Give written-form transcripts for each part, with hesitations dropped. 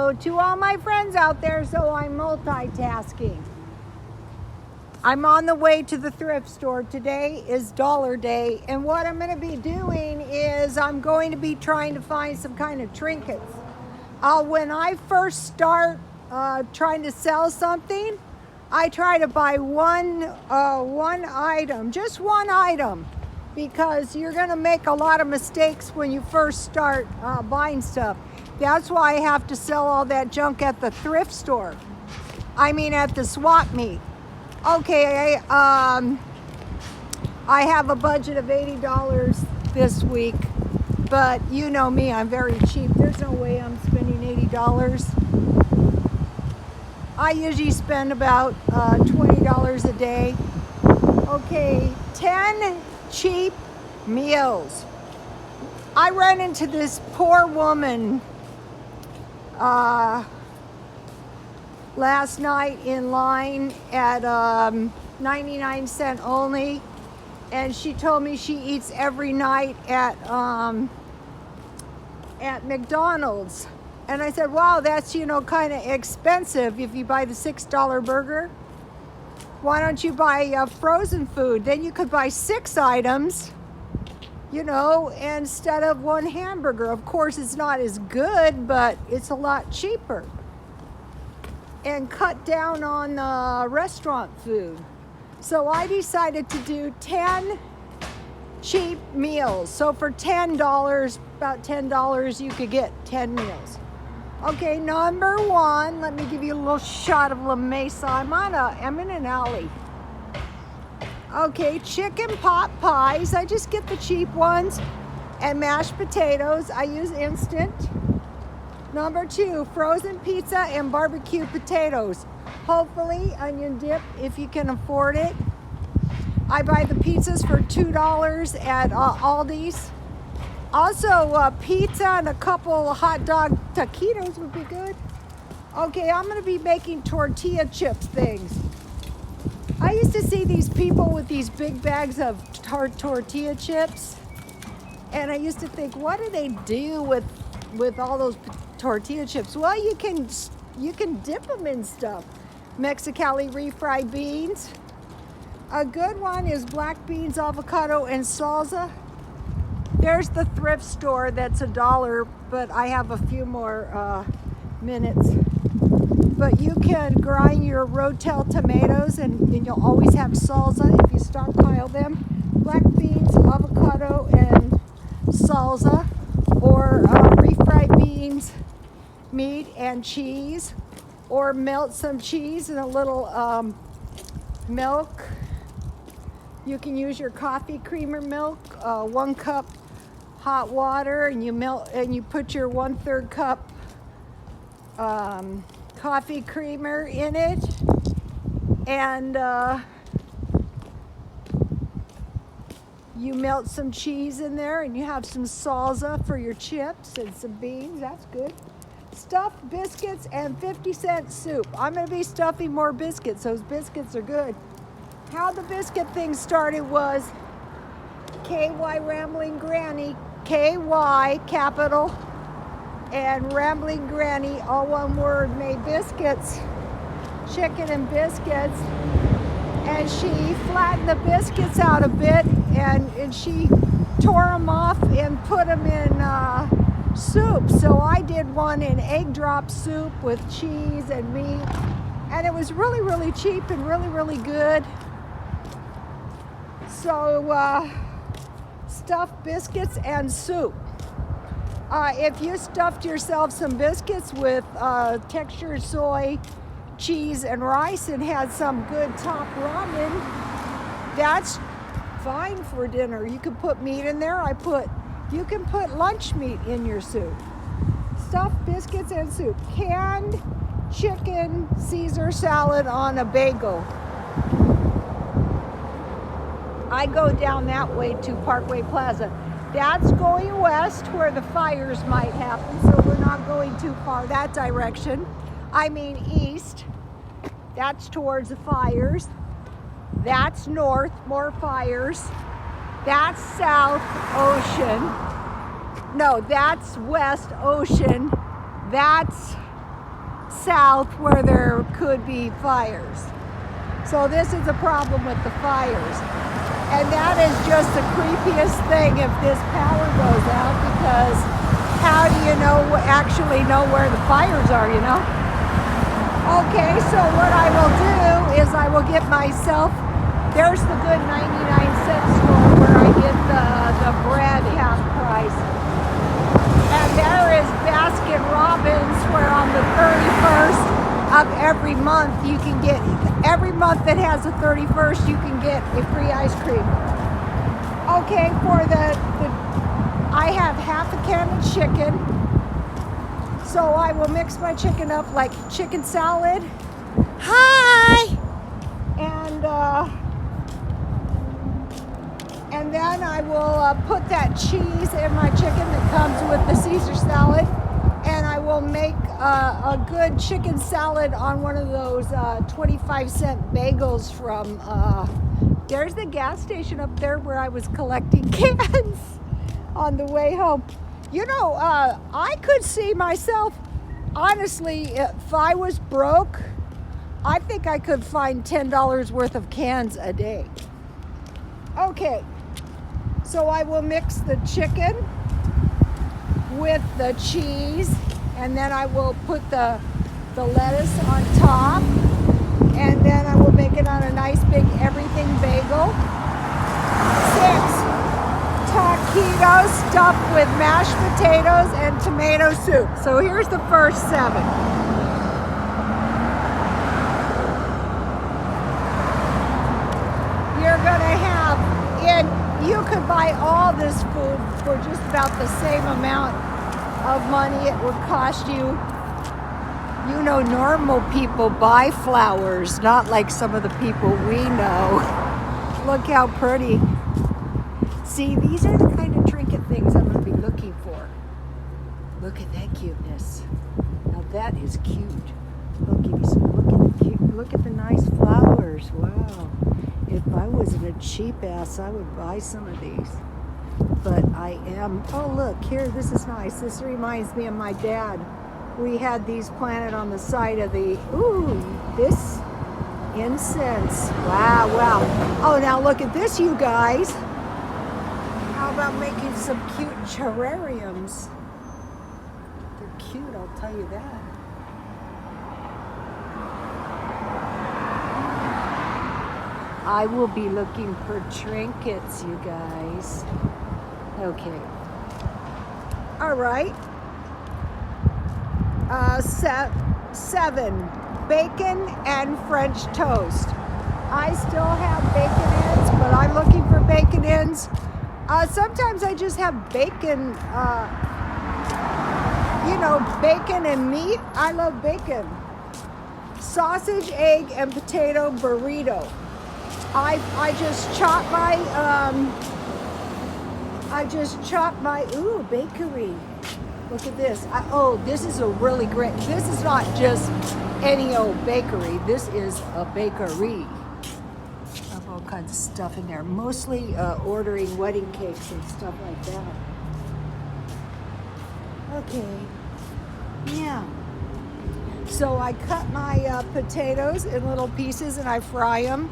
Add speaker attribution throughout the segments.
Speaker 1: Hello to all my friends out there, so I'm multitasking. I'm on the way to the thrift store. Today is Dollar Day, and what I'm going to be doing is I'm going to be trying to find some kind of trinkets. When I first start trying to sell something, I try to buy one item, just one item, because you're going to make a lot of mistakes when you first start buying stuff. That's why I have to sell all that junk at the thrift store. I mean at the swap meet. Okay, I have a budget of $80 this week, but you know me, I'm very cheap. There's no way I'm spending $80. I usually spend about $20 a day. Okay, 10 cheap meals. I ran into this poor woman last night in line at 99-cent only, and she told me she eats every night at McDonald's. And I said, wow, that's, kind of expensive if you buy the $6 burger. Why don't you buy frozen food? Then you could buy 6 items, instead of one hamburger. Of course, it's not as good, but it's a lot cheaper. And cut down on restaurant food. So I decided to do 10 cheap meals. So for $10, about $10, you could get 10 meals. Okay, number 1, let me give you a little shot of La Mesa. I'm in an alley. Okay, chicken pot pies. I just get the cheap ones. And mashed potatoes. I use instant. Number 2, frozen pizza and barbecue potatoes. Hopefully onion dip if you can afford it. I buy the pizzas for $2 at Aldi's. Also, pizza and a couple hot dog taquitos would be good. Okay, I'm going to be making tortilla chip things. I used to see these people with these big bags of tortilla chips, and I used to think, what do they do with all those tortilla chips? Well, you can dip them in stuff. Mexicali refried beans. A good one is black beans, avocado, and salsa. There's the thrift store that's $1, but I have a few more minutes. But you can grind your Rotel tomatoes, and you'll always have salsa if you stockpile them. Black beans, avocado, and salsa, or refried beans, meat, and cheese, or melt some cheese in a little milk. You can use your coffee creamer milk, 1 cup hot water, and you put your 1/3 cup coffee creamer in it, and you melt some cheese in there, and you have some salsa for your chips and some beans. That's good. Stuffed biscuits and 50-cent soup. I'm going to be stuffing more biscuits. Those biscuits are good. How the biscuit thing started was KY Rambling Granny, KY capital, and Rambling Granny, all one word, made biscuits, chicken and biscuits, and she flattened the biscuits out a bit, and she tore them off and put them in soup. So I did one in egg drop soup with cheese and meat, and it was really, really cheap and really, really good. So stuffed biscuits and soup. If you stuffed yourself some biscuits with textured soy, cheese, and rice, and had some good top ramen, that's fine for dinner. You can put meat in there. You can put lunch meat in your soup. Stuffed biscuits and soup. Canned chicken Caesar salad on a bagel. I go down that way to Parkway Plaza. That's going west where the fires might happen, so we're not going too far that direction. I mean east. That's towards the fires. That's north, more fires. That's south, ocean. No, that's west, ocean. That's south where there could be fires. So this is a problem with the fires. And that is just the creepiest thing if this power goes out, because how do you actually know where the fires are, you know? Okay, so what I will do is I will get myself, there's the good 99-cent store where I get the bread half price. And there is Baskin Robbins where on the 31st of every month you can get, every month that has a 31st you can get a free ice cream. Okay, for I have half a can of chicken, so I will mix my chicken up like chicken salad. Hi! And then I will put that cheese in my chicken that comes with the Caesar salad, and I will make a good chicken salad on one of those 25-cent bagels from, there's the gas station up there where I was collecting cans on the way home. You know, I could see myself, honestly, if I was broke, I think I could find $10 worth of cans a day. Okay, so I will mix the chicken with the cheese, and then I will put the lettuce on top, and then I will make it on a nice big everything bagel. 6 taquitos stuffed with mashed potatoes and tomato soup. So here's the first 7. You're gonna have, and you could buy all this food for just about the same amount of money it would cost you. You know, normal people buy flowers, not like some of the people we know. Look how pretty. See, these are the kind of trinket things I'm going to be looking for. Look at that cuteness. Now that is cute. I'll give you some. Look at the nice flowers. Wow. If I wasn't a cheap ass, I would buy some of these. But I am. Oh, look here. This is nice. This reminds me of my dad. We had these planted on the side of the. Ooh, this incense. Wow, wow. Oh, now look at this, you guys. How about making some cute terrariums? They're cute, I'll tell you that. I will be looking for trinkets, you guys. Okay. All right. 7, bacon and French toast. I still have bacon ends, but I'm looking for bacon ends. Sometimes I just have bacon, bacon and meat. I love bacon. Sausage, egg, and potato burrito. I just chop my, ooh, bakery. Look at this. This is a really great, this is not just any old bakery. This is a bakery. I have all kinds of stuff in there. Mostly ordering wedding cakes and stuff like that. Okay. Yeah. So I cut my potatoes in little pieces and I fry them.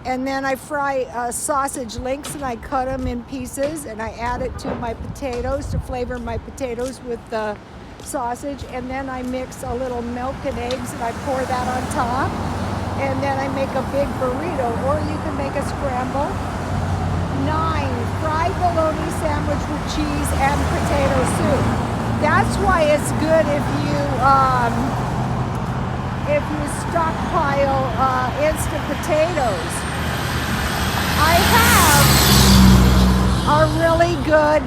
Speaker 1: And then I fry sausage links and I cut them in pieces and I add it to my potatoes to flavor my potatoes with the sausage. And then I mix a little milk and eggs and I pour that on top. And then I make a big burrito, or you can make a scramble. 9, fried bologna sandwich with cheese and potato soup. That's why it's good if you stockpile instant potatoes. I have a really good,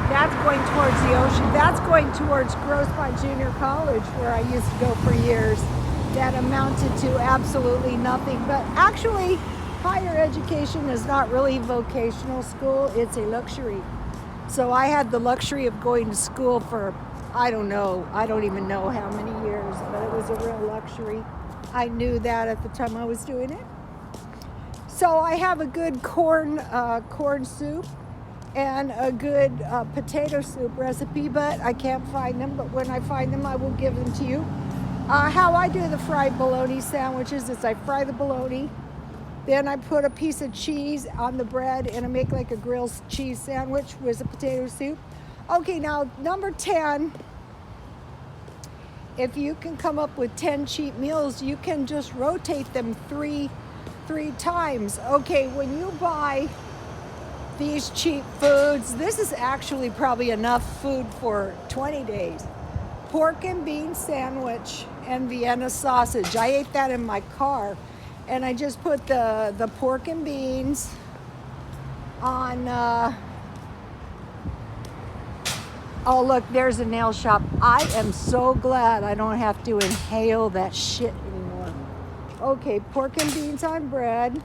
Speaker 1: that's going towards the ocean, that's going towards Grossmont Junior College where I used to go for years. That amounted to absolutely nothing. But actually, higher education is not really vocational school, it's a luxury. So I had the luxury of going to school for, I don't even know how many years, but it was a real luxury. I knew that at the time I was doing it. So I have a good corn soup and a good potato soup recipe, but I can't find them. But when I find them, I will give them to you. How I do the fried bologna sandwiches is I fry the bologna, then I put a piece of cheese on the bread and I make like a grilled cheese sandwich with a potato soup. Okay, now number 10, if you can come up with 10 cheap meals, you can just rotate them three times. Okay, when you buy these cheap foods, this is actually probably enough food for 20 days. Pork and bean sandwich and Vienna sausage. I ate that in my car, and I just put the pork and beans on. Oh, look, there's a nail shop. I am so glad I don't have to inhale that shit anymore. Okay, pork and beans on bread.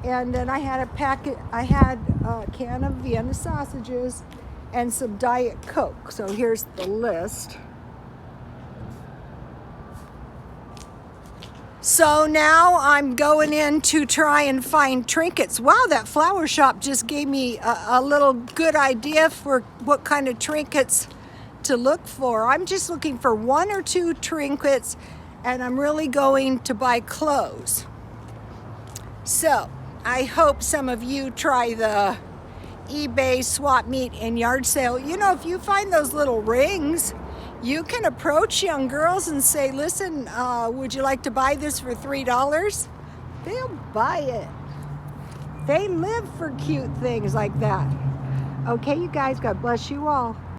Speaker 1: And then I had a can of Vienna sausages and some Diet Coke. So here's the list. So now I'm going in to try and find trinkets. Wow, that flower shop just gave me a little good idea for what kind of trinkets to look for. I'm just looking for 1 or 2 trinkets, and I'm really going to buy clothes. So I hope some of you try the eBay swap meet and yard sale. You know, if you find those little rings, you can approach young girls and say, listen, would you like to buy this for $3? They'll buy it. They live for cute things like that. Okay, you guys, God bless you all.